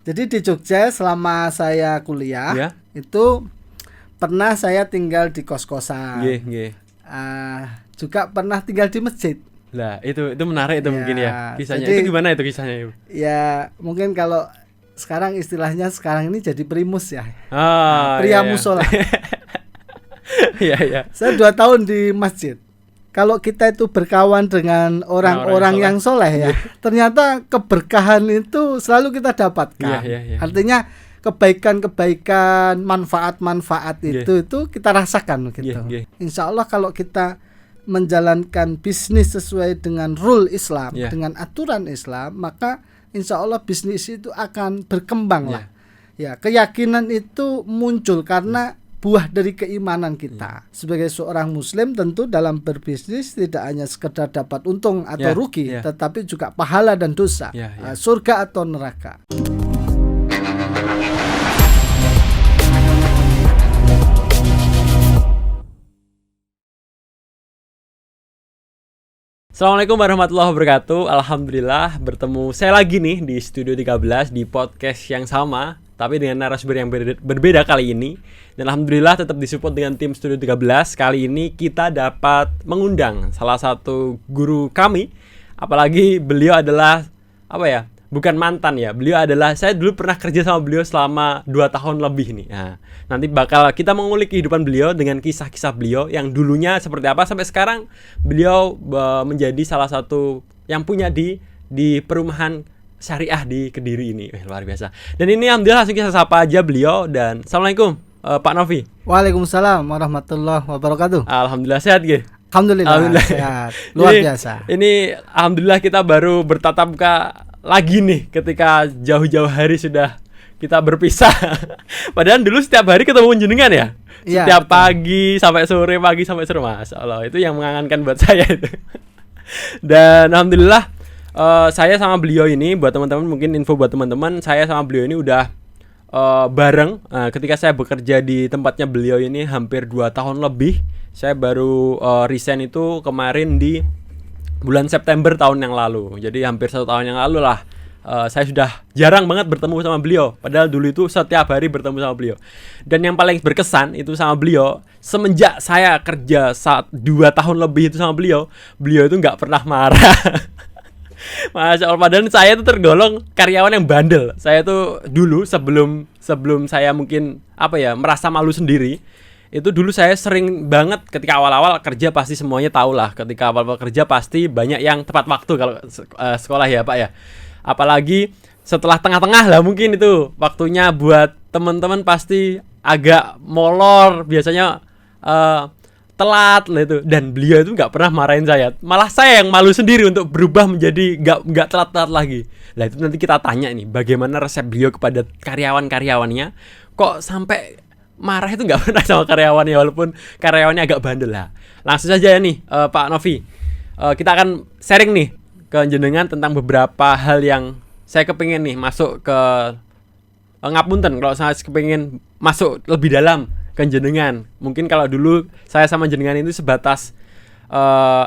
Jadi di Jogja selama saya kuliah Ya. itu pernah saya tinggal di kos-kosan. Nggih. Juga pernah tinggal di masjid. Lah, itu menarik itu Ya, mungkin ya kisahnya. jadi- Itu gimana itu kisahnya? Ya mungkin kalau sekarang istilahnya sekarang ini jadi primus ya. Iya, Pria iya. musola. Iya. Saya 2 tahun di masjid. Kalau kita itu berkawan dengan orang-orang yang soleh ya, ternyata keberkahan itu selalu kita dapatkan. Iya. Artinya kebaikan-kebaikan, manfaat-manfaat Iya. itu kita rasakan gitu. Iya. Insya Allah kalau kita menjalankan bisnis sesuai dengan rule Islam, Iya. dengan aturan Islam, maka insya Allah bisnis itu akan berkembang lah. Ya, keyakinan itu muncul karena buah dari keimanan kita. Sebagai seorang muslim tentu dalam berbisnis tidak hanya sekedar dapat untung atau Ya, rugi, ya. tetapi juga pahala dan dosa, Ya. surga atau neraka. Assalamualaikum warahmatullahi wabarakatuh. Alhamdulillah bertemu saya lagi nih di Studio 13 di podcast yang sama, tapi dengan narasumber yang berbeda kali ini. Dan alhamdulillah tetap disupport dengan tim Studio 13. Kali ini kita dapat mengundang salah satu guru kami. Apalagi beliau adalah bukan mantan ya. Beliau adalah, saya dulu pernah kerja sama beliau selama 2 tahun lebih nih. Nah, nanti bakal kita mengulik kehidupan beliau dengan kisah-kisah beliau yang dulunya seperti apa sampai sekarang beliau menjadi salah satu yang punya di perumahan syariah di Kediri ini. Luar biasa. Dan ini alhamdulillah langsung kita sapa aja beliau. Dan assalamualaikum Pak Novi. Waalaikumsalam warahmatullahi wabarakatuh. Alhamdulillah sehat gitu. Alhamdulillah. Sehat. Luar biasa. Ini alhamdulillah kita baru bertatap muka lagi nih ketika jauh-jauh hari sudah kita berpisah. Padahal dulu setiap hari ketemu jenengan ya. Iya, Setiap betul. pagi sampai sore, Masya Allah, itu yang mengangankan buat saya itu. Dan alhamdulillah saya sama beliau ini, buat teman-teman mungkin info buat teman-teman, saya sama beliau ini udah bareng. Ketika saya bekerja di tempatnya beliau ini hampir 2 tahun lebih. Saya baru resign itu kemarin di bulan September tahun yang lalu. Jadi hampir 1 tahun yang lalu lah. Saya sudah jarang banget bertemu sama beliau. Padahal dulu itu setiap hari bertemu sama beliau. Dan yang paling berkesan itu sama beliau, semenjak saya kerja 2 tahun lebih itu sama beliau itu nggak pernah marah. Masya Allah, padahal saya itu tergolong karyawan yang bandel. Saya tuh dulu sebelum saya mungkin merasa malu sendiri. Itu dulu saya sering banget ketika awal-awal kerja, pasti semuanya tahu lah. Ketika awal-awal kerja pasti banyak yang tepat waktu kalau sekolah ya Pak ya. Apalagi setelah tengah-tengah lah mungkin itu waktunya buat teman-teman pasti agak molor, biasanya telat lah itu. Dan beliau itu nggak pernah marahin saya, malah saya yang malu sendiri untuk berubah menjadi nggak telat-telat lagi. Nah itu nanti kita tanya nih bagaimana resep beliau kepada karyawan-karyawannya, kok sampai marah itu nggak pernah sama karyawannya walaupun karyawannya agak bandel lah. Langsung saja ya nih Pak Novi, kita akan sharing nih ke jenengan tentang beberapa hal yang saya kepingin nih masuk ke ngapunten kalau saya kepingin masuk lebih dalam ke jenengan. Mungkin kalau dulu saya sama jenengan itu sebatas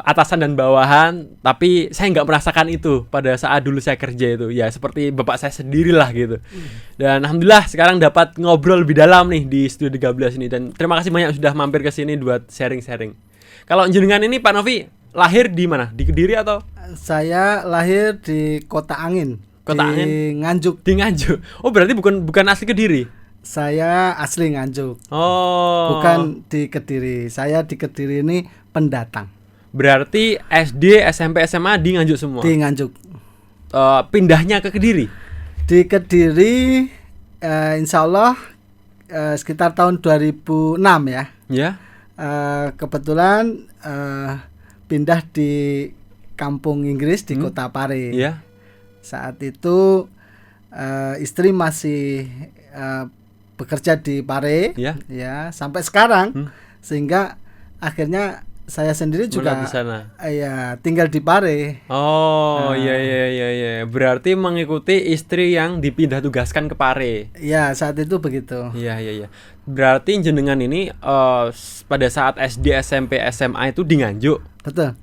atasan dan bawahan, tapi saya nggak merasakan itu pada saat dulu saya kerja itu. Ya seperti bapak saya sendirilah gitu. Dan alhamdulillah sekarang dapat ngobrol lebih dalam nih di Studio 13 ini. Dan terima kasih banyak sudah mampir ke sini buat sharing-sharing. Kalau jenengan ini Pak Novi lahir di mana? Di Kediri atau? Saya lahir di Kota Angin. Kota di Angin? Nganjuk. Di Nganjuk. Oh berarti bukan asli Kediri? Saya asli Nganjuk. Oh. Bukan di Kediri. Saya di Kediri ini pendatang. Berarti SD, SMP, SMA di Nganjuk semua? Di Nganjuk. Pindahnya ke Kediri? Di Kediri insya Allah sekitar tahun 2006 ya. Ya. Kebetulan pindah di kampung Inggris di Kota Pare. Iya. Saat itu istri masih bekerja di Pare, Iya. ya sampai sekarang, sehingga akhirnya saya sendiri juga di sana. Ya tinggal di Pare. Oh iya. Berarti mengikuti istri yang dipindah tugaskan ke Pare. Ya saat itu begitu. Iya. Berarti jenengan ini pada saat SD, SMP, SMA itu di Nganjuk. Betul.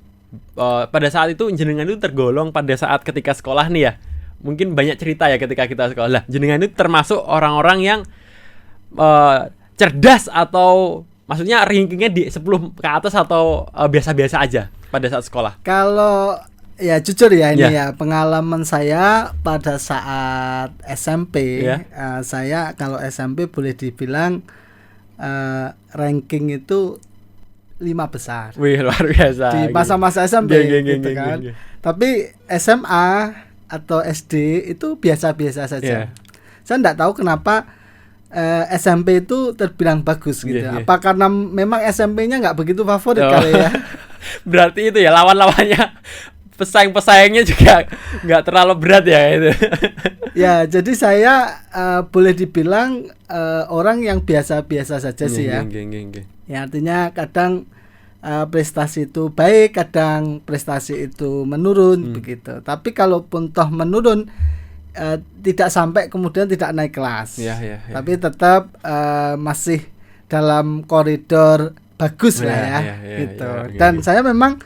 Pada saat itu jenengan itu tergolong pada saat ketika sekolah nih ya, mungkin banyak cerita ya ketika kita sekolah. Jenengan itu termasuk orang-orang yang cerdas atau maksudnya rankingnya di 10 ke atas atau biasa-biasa aja pada saat sekolah? Kalau ya jujur ya ini ya pengalaman saya pada saat SMP, saya kalau SMP boleh dibilang ranking itu 5 besar. Wih, luar biasa. Di masa-masa SMP gitu kan. Tapi SMA atau SD itu biasa-biasa saja. Saya enggak tahu kenapa SMP itu terbilang bagus gitu. Apa karena memang SMP-nya enggak begitu favorit kali ya. Berarti itu ya lawan-lawannya pesaing-pesaingnya juga nggak terlalu berat ya itu. Ya, jadi saya boleh dibilang orang yang biasa-biasa saja sih ya. Ya artinya kadang prestasi itu baik, kadang prestasi itu menurun begitu. Tapi kalaupun toh menurun tidak sampai kemudian tidak naik kelas. Tapi tetap masih dalam koridor bagus lah ya, gitu. Dan saya memang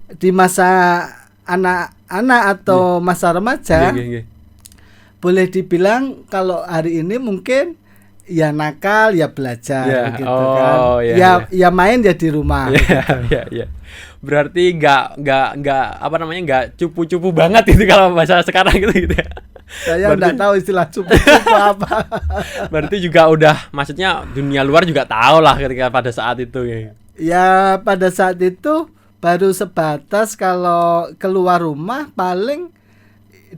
di masa anak-anak atau masa remaja boleh dibilang kalau hari ini mungkin ya nakal ya belajar gitu kan. Ya main ya di rumah gitu. Berarti nggak apa namanya nggak cupu-cupu banget itu kalau bahasa sekarang gitu ya. Saya enggak tahu istilah cupu-cupu apa. Berarti juga udah maksudnya dunia luar juga tahu lah ketika pada saat itu ya. Ya pada saat itu baru sebatas kalau keluar rumah paling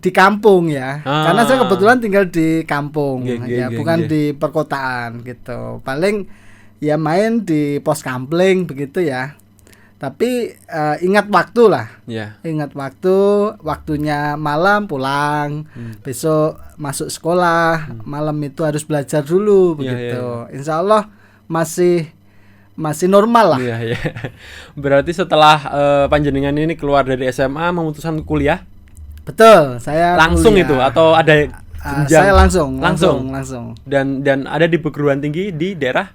di kampung ya. Karena saya kebetulan tinggal di kampung bukan di perkotaan gitu. Paling ya main di pos kampling begitu ya. Tapi ingat waktu lah. Ingat waktunya malam pulang. Besok masuk sekolah, malam itu harus belajar dulu begitu. Insya Allah masih normal lah. Berarti setelah panjenengan ini keluar dari SMA memutuskan kuliah? Betul, saya langsung kuliah. Itu atau ada jenjang? Saya langsung. Dan ada di perguruan tinggi di daerah?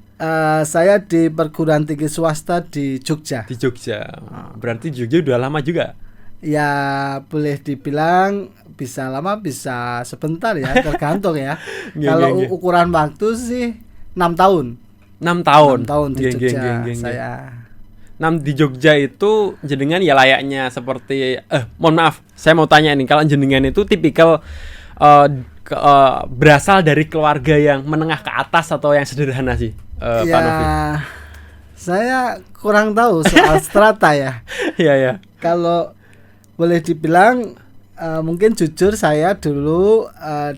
Saya di perguruan tinggi swasta di Jogja. Di Jogja. Berarti Jogja udah lama juga? Ya boleh dibilang bisa lama bisa sebentar ya, tergantung ya. Kalau ukuran waktu sih 6 tahun. 6 tahun di Jogja saya. Di Jogja itu jenengan ya layaknya seperti mohon maaf, saya mau tanya nih, kalau jenengan itu tipikal berasal dari keluarga yang menengah ke atas atau yang sederhana sih, Pak Novi? Saya kurang tahu soal strata ya. Kalau boleh dibilang mungkin jujur saya dulu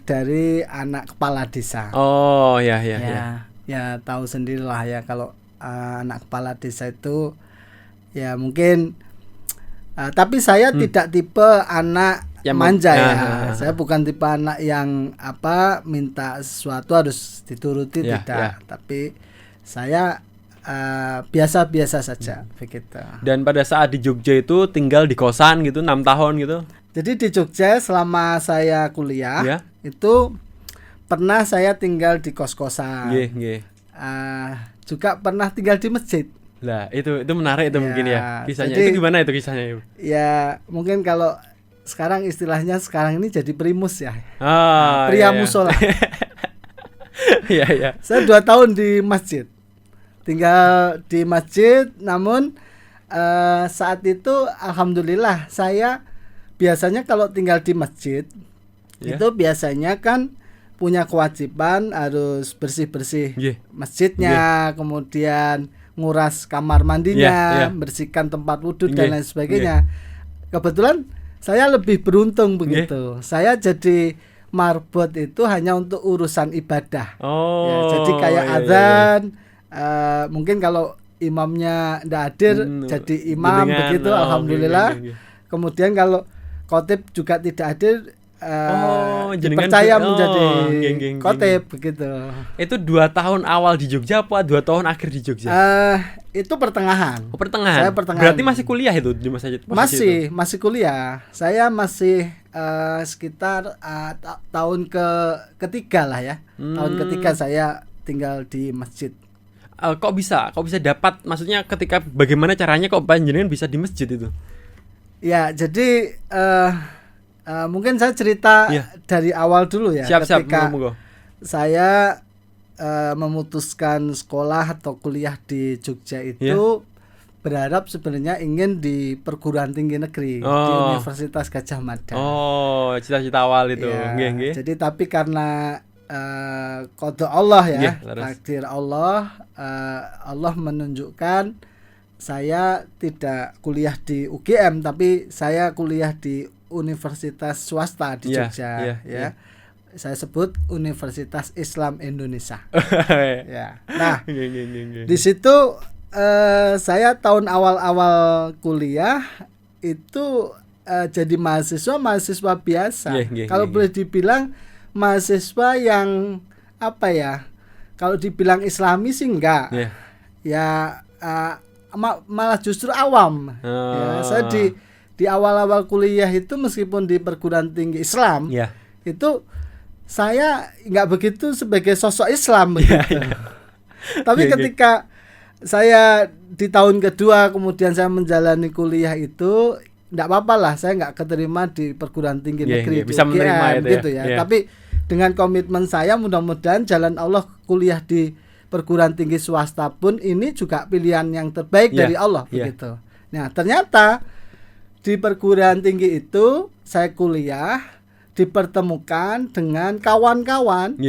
dari anak kepala desa. Ya tahu sendirilah ya kalau anak kepala desa itu ya mungkin tapi saya tidak tipe anak yang manja ya. Saya bukan tipe anak yang minta sesuatu harus dituruti tidak. Tapi saya biasa-biasa saja begitu. Dan pada saat di Jogja itu tinggal di kosan gitu 6 tahun gitu. Jadi di Jogja selama saya kuliah itu pernah saya tinggal di kos-kosan. Juga pernah tinggal di masjid. Lah, itu menarik itu mungkin ya. Kisahnya jadi, itu gimana itu kisahnya? Ya, mungkin kalau sekarang istilahnya sekarang ini jadi primus ya. Pria musola. Saya 2 tahun di masjid. Tinggal di masjid, namun saat itu alhamdulillah saya biasanya kalau tinggal di masjid itu biasanya kan punya kewajiban harus bersih-bersih masjidnya, kemudian nguras kamar mandinya, bersihkan tempat wudhu dan lain sebagainya. Kebetulan saya lebih beruntung begitu. Saya jadi marbot itu hanya untuk urusan ibadah. Jadi kayak azan, mungkin kalau imamnya tidak hadir jadi imam begitu, alhamdulillah. Kemudian kalau khotib juga tidak hadir, dipercaya menjadi khotib begitu. Itu 2 tahun awal di Jogja apa 2 tahun akhir di Jogja? Itu pertengahan. Pertengahan. Saya pertengahan. Berarti masih kuliah itu di masa itu? Masih kuliah. Saya masih sekitar tahun ketiga lah ya. Tahun ketiga saya tinggal di masjid. Kok bisa dapat, maksudnya ketika bagaimana caranya kok panjenengan bisa di masjid itu? Ya, jadi Mungkin saya cerita dari awal dulu ya. Siap-siap, ketika monggo. saya memutuskan sekolah atau kuliah di Jogja itu berharap sebenarnya ingin di perguruan tinggi negeri di Universitas Gadjah Mada. Oh, cita-cita awal itu. Ya, jadi tapi karena qada Allah ya, takdir Allah, Allah menunjukkan saya tidak kuliah di UGM tapi saya kuliah di universitas swasta di Jogja ya. Saya sebut Universitas Islam Indonesia. Ya. Nah, di situ saya tahun awal-awal kuliah itu jadi mahasiswa biasa. Kalau boleh dibilang mahasiswa yang apa ya? Kalau dibilang Islami sih enggak. Ya malah justru awam. Ya, saya di awal-awal kuliah itu meskipun di perguruan tinggi Islam, itu saya nggak begitu sebagai sosok Islam begitu. Tapi ketika saya di tahun kedua kemudian saya menjalani kuliah itu nggak apa-apa lah, saya nggak keterima di perguruan tinggi negeri bisa menerima itu gitu ya. Tapi dengan komitmen saya mudah-mudahan jalan Allah kuliah di perguruan tinggi swasta pun ini juga pilihan yang terbaik dari Allah begitu. Nah ternyata di perguruan tinggi itu saya kuliah dipertemukan dengan kawan-kawan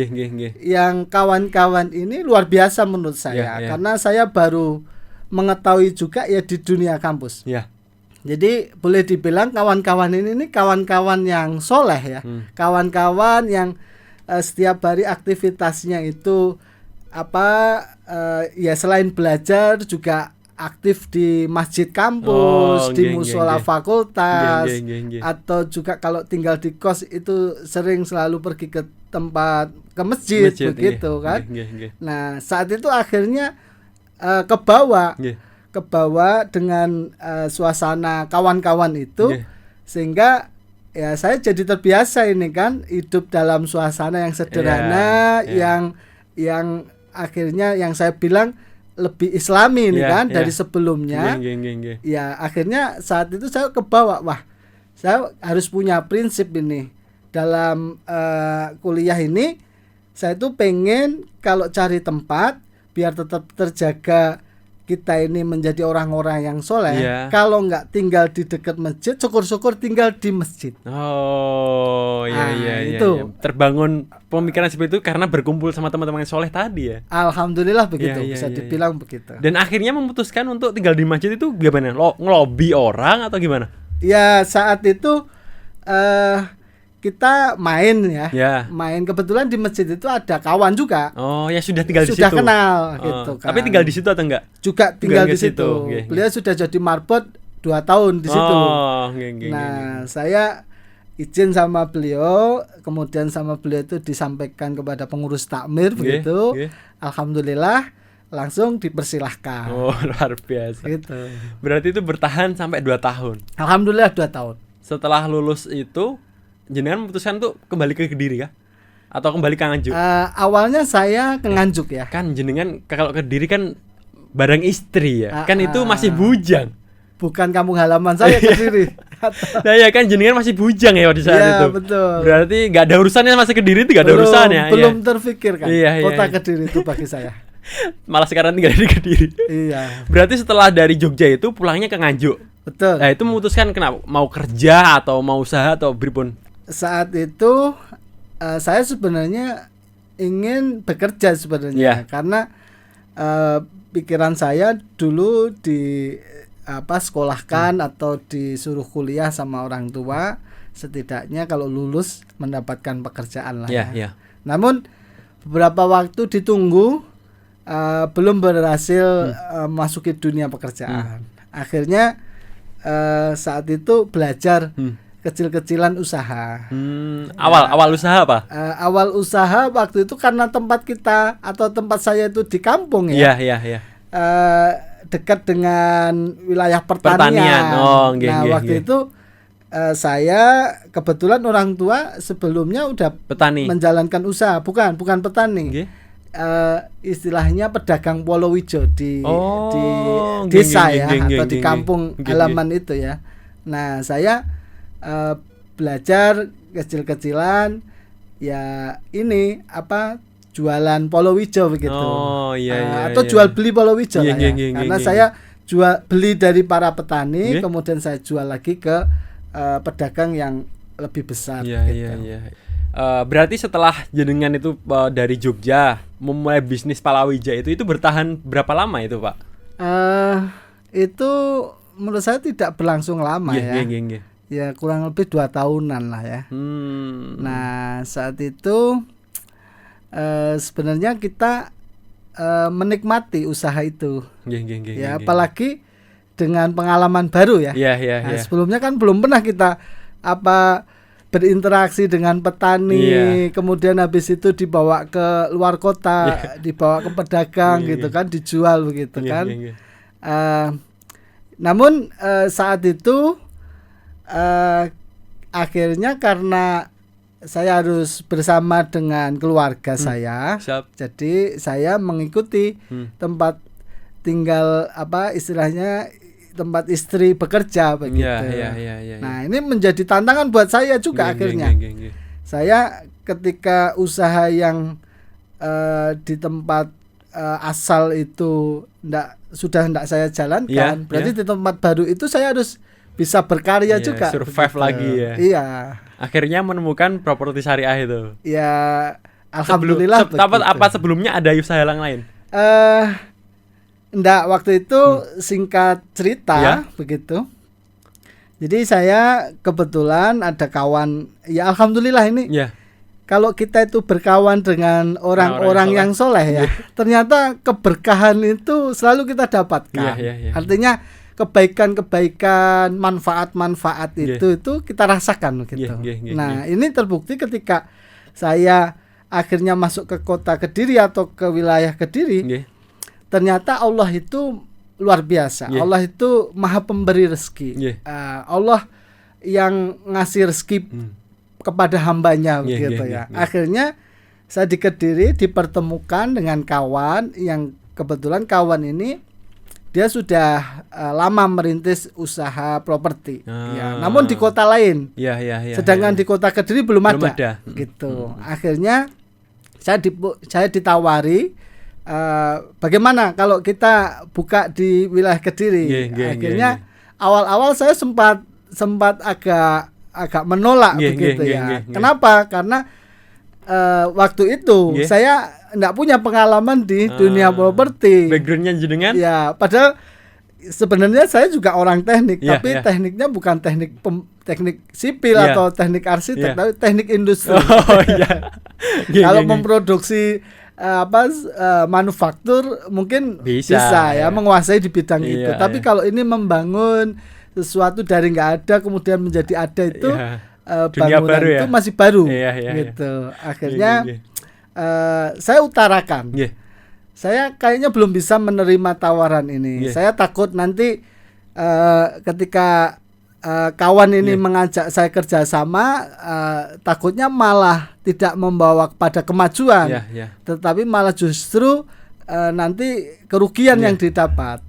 yang kawan-kawan ini luar biasa menurut saya karena saya baru mengetahui juga ya di dunia kampus. Jadi boleh dibilang kawan-kawan ini kawan-kawan yang soleh ya, kawan-kawan yang setiap hari aktivitasnya itu ya selain belajar juga aktif di masjid kampus, di musola fakultas, atau juga kalau tinggal di kos itu sering selalu pergi ke masjid begitu kan. Nah saat itu akhirnya kebawa dengan suasana kawan-kawan itu, sehingga ya saya jadi terbiasa ini kan hidup dalam suasana yang sederhana, yang akhirnya yang saya bilang lebih Islami nih kan dari sebelumnya. Ya akhirnya saat itu saya kebawa, wah saya harus punya prinsip ini dalam kuliah ini. Saya tuh pengen kalau cari tempat biar tetap terjaga kita ini menjadi orang-orang yang soleh. Kalau nggak tinggal di dekat masjid, syukur-syukur tinggal di masjid. Itu terbangun pemikiran seperti itu karena berkumpul sama teman-teman yang soleh tadi ya. Alhamdulillah begitu, bisa dibilang begitu. Dan akhirnya memutuskan untuk tinggal di masjid itu gimana? Ngelobi orang atau gimana? Ya saat itu kita main main, kebetulan di masjid itu ada kawan juga. Ya sudah tinggal di situ. Sudah kenal gitu kan. Tapi tinggal di situ atau enggak? Juga tinggal di situ. Beliau sudah jadi marbot 2 tahun di situ. Nah, saya izin sama beliau, kemudian sama beliau itu disampaikan kepada pengurus takmir begitu. Alhamdulillah langsung dipersilahkan. Luar biasa. Gitu. Berarti itu bertahan sampai 2 tahun. Alhamdulillah 2 tahun. Setelah lulus itu jenengan memutuskan untuk kembali ke Kediri kah? Atau kembali ke Nganjuk? Awalnya saya ke Nganjuk ya. Kan jenengan kalau ke Kediri kan bareng istri ya. Kan itu masih bujang. Bukan kampung halaman saya Kediri. Nah ya kan jenengan masih bujang ya di saat itu. Betul. Berarti nggak ada urusannya masih Kediri itu, nggak ada urusannya. Belum terfikirkan kota Kediri itu bagi saya. Malah sekarang tinggal di Kediri. Berarti setelah dari Jogja itu pulangnya ke Nganjuk. Betul. Nah itu memutuskan kenapa mau kerja atau mau usaha atau pripun? Saat itu saya sebenarnya ingin bekerja sebenarnya karena pikiran saya dulu di sekolahkan atau disuruh kuliah sama orang tua, setidaknya kalau lulus mendapatkan pekerjaan lah ya. Namun beberapa waktu ditunggu belum berhasil masuki dunia pekerjaan. Akhirnya saat itu belajar kecil-kecilan usaha. Awal usaha apa? Awal usaha waktu itu karena tempat kita atau tempat saya itu di kampung ya. Dekat dengan wilayah pertanian. Waktu itu saya kebetulan orang tua sebelumnya udah petani. Menjalankan usaha, bukan petani. Istilahnya pedagang Polowijo di desa atau di kampung halaman itu ya. Nah, saya belajar kecil-kecilan ya ini apa jualan palawija begitu. Oh iya Atau jual beli palawija lah ya. Iya, Karena saya jual beli dari para petani, Iya. kemudian saya jual lagi ke pedagang yang lebih besar. Iya, gitu. iya. Berarti setelah jenengan itu dari Jogja memulai bisnis palawija itu bertahan berapa lama itu, Pak? Itu menurut saya tidak berlangsung lama ya. Iya. Ya kurang lebih 2 tahunan lah ya. Nah saat itu sebenarnya kita menikmati usaha itu. Ya apalagi dengan pengalaman baru ya. Iya. Sebelumnya kan belum pernah kita berinteraksi dengan petani, kemudian habis itu dibawa ke luar kota, dibawa ke pedagang gitu kan, dijual begitu kan. Namun saat itu akhirnya karena saya harus bersama dengan keluarga saya, jadi saya mengikuti tempat tinggal istilahnya tempat istri bekerja begitu. Iya. Nah ini menjadi tantangan buat saya juga akhirnya. Saya ketika usaha yang di tempat asal itu sudah tidak saya jalankan, berarti di tempat baru itu saya harus bisa berkarya juga. Survive begitu. Lagi ya. Iya. Akhirnya menemukan properti syariah itu. Ya, alhamdulillah. Apa sebelumnya ada usaha yang lain? Enggak, waktu itu singkat cerita begitu. Jadi saya kebetulan ada kawan, ya alhamdulillah ini. Kalau kita itu berkawan dengan orang-orang yang soleh ya, ternyata keberkahan itu selalu kita dapatkan. Artinya kebaikan-kebaikan, manfaat-manfaat itu kita rasakan gitu. Nah, ini terbukti ketika saya akhirnya masuk ke kota Kediri atau ke wilayah Kediri. Ternyata Allah itu luar biasa. Allah itu maha pemberi rezeki. Allah yang ngasih rezeki kepada hambanya begitu ya. Akhirnya saya di Kediri dipertemukan dengan kawan yang kebetulan kawan ini dia sudah lama merintis usaha properti. Namun di kota lain. Sedangkan di kota Kediri belum ada. Gitu. Akhirnya saya ditawari bagaimana kalau kita buka di wilayah Kediri. Akhirnya awal-awal saya sempat agak menolak begitu ya. Kenapa? Karena waktu itu saya enggak punya pengalaman di dunia properti. Backgroundnya jenengan? Ya, padahal sebenarnya saya juga orang teknik, tapi tekniknya bukan teknik sipil atau teknik arsitek, tapi teknik industri. Kalau memproduksi manufaktur mungkin bisa ya menguasai di bidang itu. Tapi kalau ini membangun sesuatu dari nggak ada kemudian menjadi ada itu bangunan baru, itu masih baru gitu. Akhirnya saya utarakan. Saya kayaknya belum bisa menerima tawaran ini. Saya takut nanti ketika kawan ini mengajak saya kerjasama, takutnya malah tidak membawa pada kemajuan, tetapi malah justru nanti kerugian yang didapat.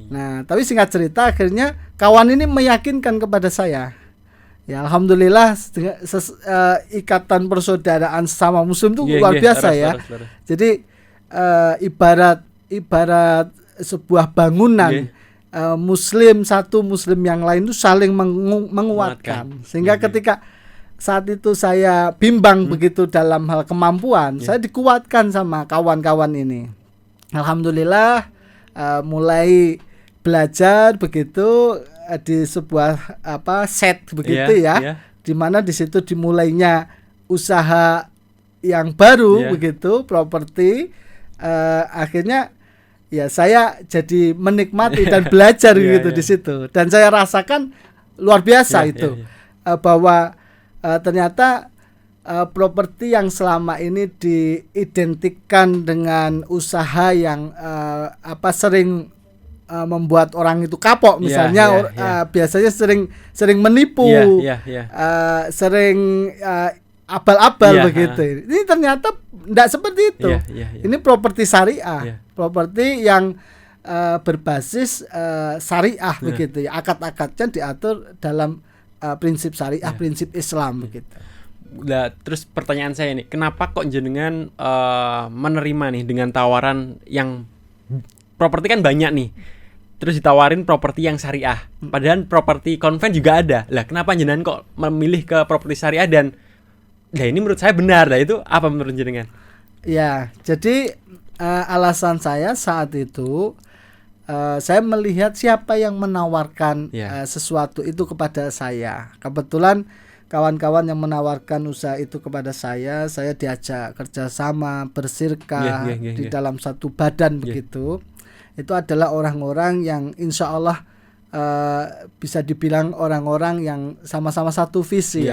Nah, tapi singkat cerita akhirnya kawan ini meyakinkan kepada saya. Ya alhamdulillah ikatan persaudaraan sama muslim itu luar biasa ya. Jadi ibarat sebuah bangunan, muslim satu muslim yang lain itu saling menguatkan. Sehingga ketika saat itu saya bimbang begitu dalam hal kemampuan, saya dikuatkan sama kawan-kawan ini. Alhamdulillah mulai belajar begitu di sebuah set begitu di mana di situ dimulainya usaha yang baru begitu properti. Akhirnya ya saya jadi menikmati dan belajar gitu di situ, dan saya rasakan luar biasa bahwa ternyata properti yang selama ini diidentikan dengan usaha yang sering membuat orang itu kapok misalnya, biasanya sering menipu, sering abal-abal begitu. Ini ternyata tidak seperti itu. Ini properti syariah, properti yang berbasis syariah begitu ya. Akad-akadnya diatur dalam prinsip syariah, prinsip Islam begitu. Nah, terus pertanyaan saya nih, kenapa kok jenengan menerima nih dengan tawaran yang properti kan banyak nih, terus ditawarin properti yang syariah, padahal properti konven juga ada. Lah, kenapa jenengan kok memilih ke properti syariah dan ini menurut saya benar? Nah, itu apa menurut jenengan? Ya, jadi alasan saya saat itu saya melihat siapa yang menawarkan sesuatu itu kepada saya. Kebetulan kawan-kawan yang menawarkan usaha itu kepada saya diajak kerjasama, bersirkah di dalam satu badan begitu. Itu adalah orang-orang yang insya Allah bisa dibilang orang-orang yang sama-sama satu visi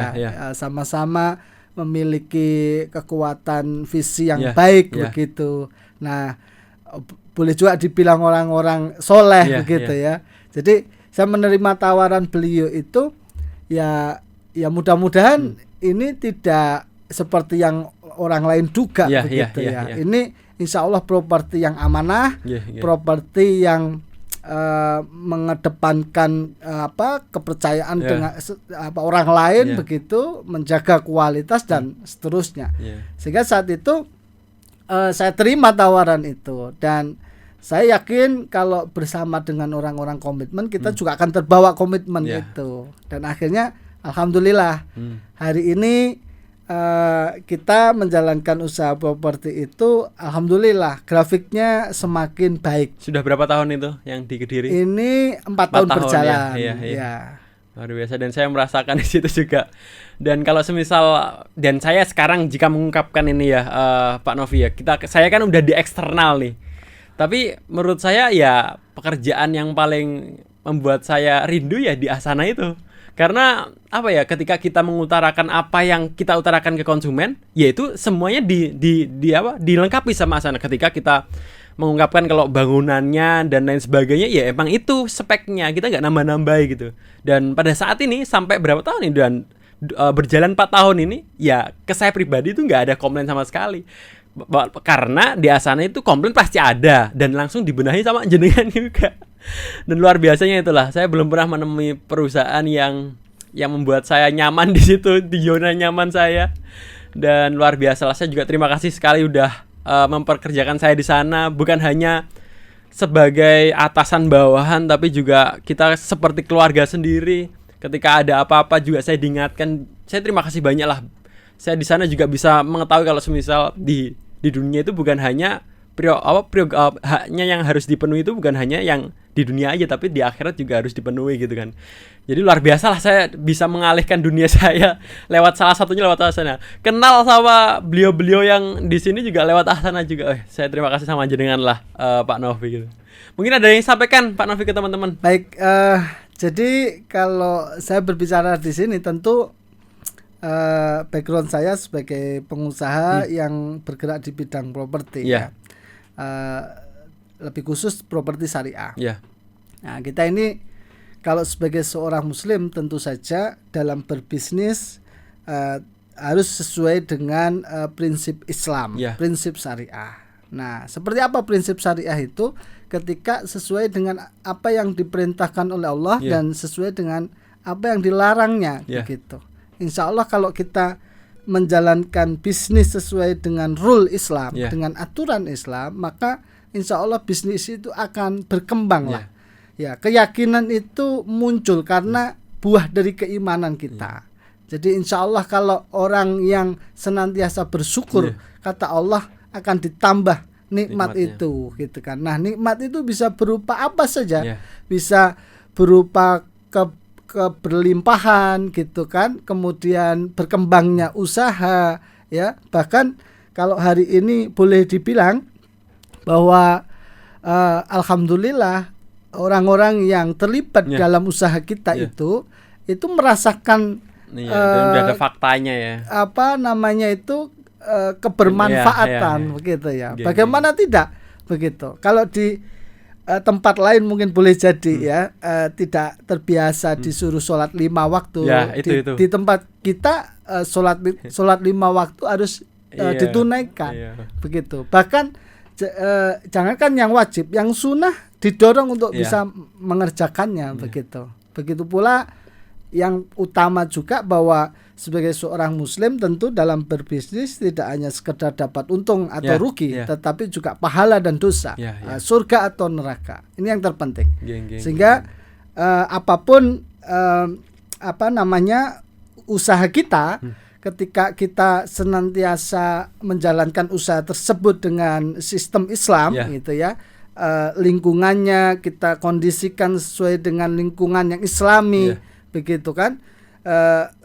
sama-sama memiliki kekuatan visi yang baik begitu. Nah, boleh juga dibilang orang-orang soleh begitu ya. Jadi saya menerima tawaran beliau itu ya mudah-mudahan ini tidak seperti yang orang lain duga begitu ya. Ini insya Allah properti yang amanah, properti yang mengedepankan kepercayaan dengan orang lain begitu, menjaga kualitas dan seterusnya. Sehingga saat itu saya terima tawaran itu dan saya yakin kalau bersama dengan orang-orang komitmen kita juga akan terbawa komitmen itu. Dan akhirnya alhamdulillah hari ini kita menjalankan usaha properti itu, alhamdulillah grafiknya semakin baik. Sudah berapa tahun itu yang di Kediri? Ini 4 tahun berjalan. Ya. Luar biasa, dan saya merasakan di situ juga. Dan kalau semisal, dan saya sekarang jika mengungkapkan ini ya Pak Novi ya, saya kan udah di eksternal nih. Tapi menurut saya ya pekerjaan yang paling membuat saya rindu ya di Ahsanah itu. Karena apa ya, ketika kita mengutarakan apa yang kita utarakan ke konsumen, yaitu semuanya dilengkapi sama Ahsanah. Ketika kita mengungkapkan kalau bangunannya dan lain sebagainya, ya emang itu speknya, kita nggak nambah-nambah gitu. Dan pada saat ini sampai berapa tahun ini, dan berjalan 4 tahun ini, ya ke saya pribadi itu nggak ada komplain sama sekali. Karena di Ahsanah itu komplain pasti ada dan langsung dibenahi sama jenengan juga. Dan luar biasanya itulah, saya belum pernah menemui perusahaan yang membuat saya nyaman di situ, di zona nyaman saya. Dan luar biasa lah, saya juga terima kasih sekali udah memperkerjakan saya di sana, bukan hanya sebagai atasan bawahan, tapi juga kita seperti keluarga sendiri. Ketika ada apa-apa juga saya diingatkan. Saya terima kasih banyak lah. Saya di sana juga bisa mengetahui kalau semisal di dunia itu bukan hanya haknya yang harus dipenuhi itu bukan hanya yang di dunia aja, tapi di akhirat juga harus dipenuhi gitu kan. Jadi luar biasa lah saya bisa mengalihkan dunia saya lewat salah satunya lewat Ahsanah. Kenal sama beliau-beliau yang di sini juga lewat Ahsanah juga. Saya terima kasih sama jenengan lah Pak Novi gitu. Mungkin ada yang sampaikan Pak Novi ke teman-teman. Baik, jadi kalau saya berbicara di sini tentu background saya sebagai pengusaha yang bergerak di bidang properti ya. Lebih khusus properti syariah. Nah, kita ini kalau sebagai seorang muslim tentu saja dalam berbisnis harus sesuai dengan prinsip Islam, prinsip syariah. Nah, seperti apa prinsip syariah itu? Ketika sesuai dengan apa yang diperintahkan oleh Allah dan sesuai dengan apa yang dilarangnya begitu. Insya Allah kalau kita menjalankan bisnis sesuai dengan rule Islam, dengan aturan Islam, maka insya Allah bisnis itu akan berkembang lah. Ya, keyakinan itu muncul karena buah dari keimanan kita. Jadi insya Allah kalau orang yang senantiasa bersyukur, kata Allah akan ditambah nikmat itu, gitu kan. Nah, nikmat itu bisa berupa apa saja, bisa berupa keberlimpahan gitu kan, kemudian berkembangnya usaha ya. Bahkan kalau hari ini boleh dibilang bahwa alhamdulillah orang-orang yang terlibat dalam usaha kita itu merasakan udah ada faktanya ya. Apa namanya itu kebermanfaatan begitu ya. Bagaimana tidak begitu? Kalau di tempat lain mungkin boleh jadi tidak terbiasa disuruh sholat 5 waktu. Di tempat kita sholat 5 waktu harus ditunaikan begitu. Bahkan jangankan yang wajib, yang sunnah didorong untuk bisa mengerjakannya begitu. Begitu pula yang utama juga bahwa sebagai seorang muslim tentu dalam berbisnis tidak hanya sekedar dapat untung atau rugi, tetapi juga pahala dan dosa, surga atau neraka. Ini yang terpenting. Sehingga apapun usaha kita, ketika kita senantiasa menjalankan usaha tersebut dengan sistem Islam, gitu ya, lingkungannya kita kondisikan sesuai dengan lingkungan yang Islami, begitu kan?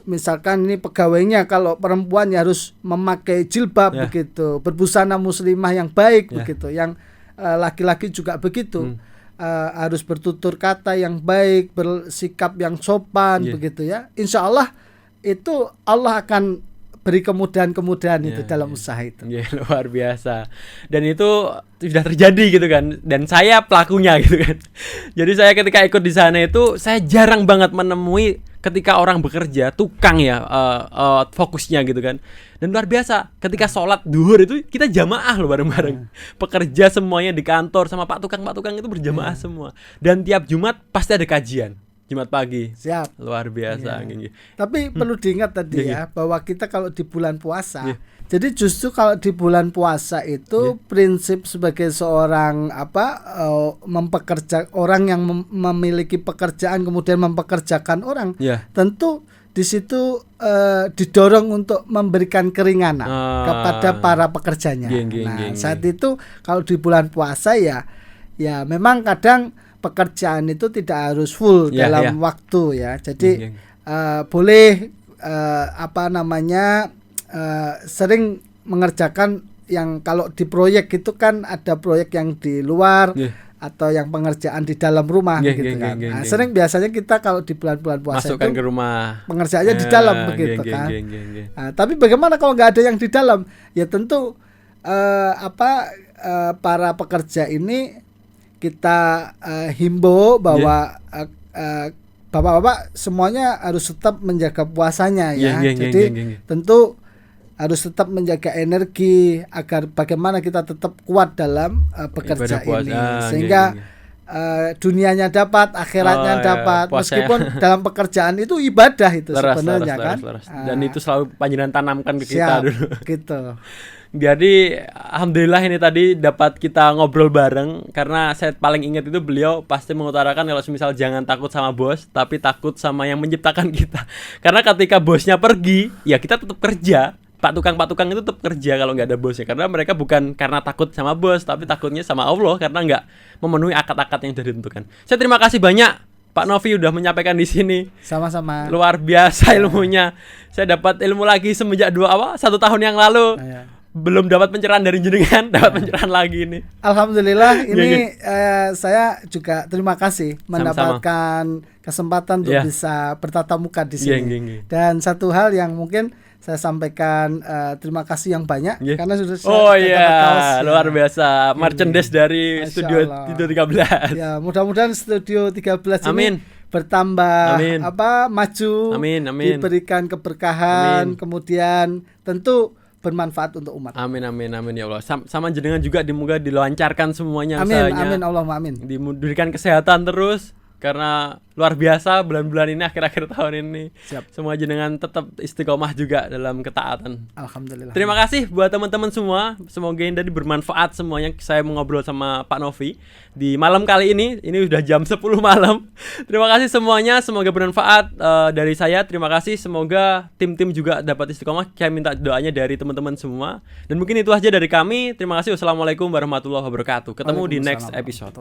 Misalkan ini pegawainya kalau perempuan ya harus memakai jilbab, begitu, berbusana muslimah yang baik, begitu, yang laki-laki juga begitu. Harus bertutur kata yang baik, bersikap yang sopan, begitu ya. Insya Allah itu Allah akan beri kemudahan-kemudahan itu dalam usaha itu. Luar biasa. Dan itu sudah terjadi gitu kan. Dan saya pelakunya gitu kan. Jadi saya ketika ikut di sana itu saya jarang banget menemui ketika orang bekerja tukang fokusnya gitu kan. Dan luar biasa ketika sholat duhur itu kita jamaah loh bareng-bareng. Pekerja semuanya di kantor sama pak tukang itu berjamaah semua. Dan tiap Jumat pasti ada kajian. Jumat pagi. Siap. Luar biasa. Tapi perlu diingat tadi bahwa kita kalau di bulan puasa, jadi justru kalau di bulan puasa itu prinsip sebagai seorang orang yang memiliki pekerjaan kemudian mempekerjakan orang, tentu di situ didorong untuk memberikan keringanan kepada para pekerjanya. Saat itu kalau di bulan puasa ya memang kadang pekerjaan itu tidak harus full dalam waktu ya. Jadi boleh sering mengerjakan yang kalau di proyek itu kan ada proyek yang di luar atau yang pengerjaan di dalam rumah gitu kan. Sering biasanya kita kalau di bulan-bulan puasa masukkan itu ke rumah, pengerjaannya di dalam begitu kan. Tapi bagaimana kalau nggak ada yang di dalam? Ya tentu para pekerja ini kita himbau bahwa bapak-bapak semuanya harus tetap menjaga puasanya ya. Jadi tentu harus tetap menjaga energi agar bagaimana kita tetap kuat dalam bekerja ini sehingga dunianya dapat, akhiratnya dapat. Meskipun dalam pekerjaan itu ibadah itu sebenarnya kan. Dan itu selalu panjenengan tanamkan ke kita dulu. Gitu. Jadi alhamdulillah ini tadi dapat kita ngobrol bareng, karena saya paling ingat itu beliau pasti mengutarakan kalau misal jangan takut sama bos, tapi takut sama yang menciptakan kita. Karena ketika bosnya pergi, ya kita tetap kerja. Pak tukang itu tetap kerja kalau nggak ada bosnya, karena mereka bukan karena takut sama bos, tapi takutnya sama Allah karena nggak memenuhi akad-akad yang sudah ditentukan. Saya terima kasih banyak Pak Novi udah menyampaikan di sini. Sama-sama. Luar biasa ilmunya. Saya dapat ilmu lagi semenjak 1 tahun yang lalu. Belum dapat pencerahan dari jenengan, dapat pencerahan lagi ini. Alhamdulillah ini saya juga terima kasih mendapatkan kesempatan untuk bisa bertatap muka di sini. Dan satu hal yang mungkin saya sampaikan terima kasih yang banyak karena sudah dapat luar biasa merchandise dari Studio 13. Ya, mudah-mudahan Studio 13 ini bertambah maju, diberikan keberkahan, kemudian tentu bermanfaat untuk umat. Amin ya Allah. Sama jenengan juga semoga dilancarkan semuanya. Amin Allahumma amin. Diberikan kesehatan terus, karena luar biasa bulan-bulan ini, akhir-akhir tahun ini. Semua jenengan tetap istiqomah juga dalam ketaatan. Alhamdulillah. Terima kasih buat teman-teman semua. Semoga ini tadi bermanfaat semuanya. Saya mengobrol sama Pak Novi di malam kali ini. Ini udah jam 10 malam. Terima kasih semuanya. Semoga bermanfaat dari saya. Terima kasih. Semoga tim-tim juga dapat istiqomah. Saya minta doanya dari teman-teman semua. Dan mungkin itu aja dari kami. Terima kasih. Wassalamualaikum warahmatullahi wabarakatuh. Ketemu di next episode.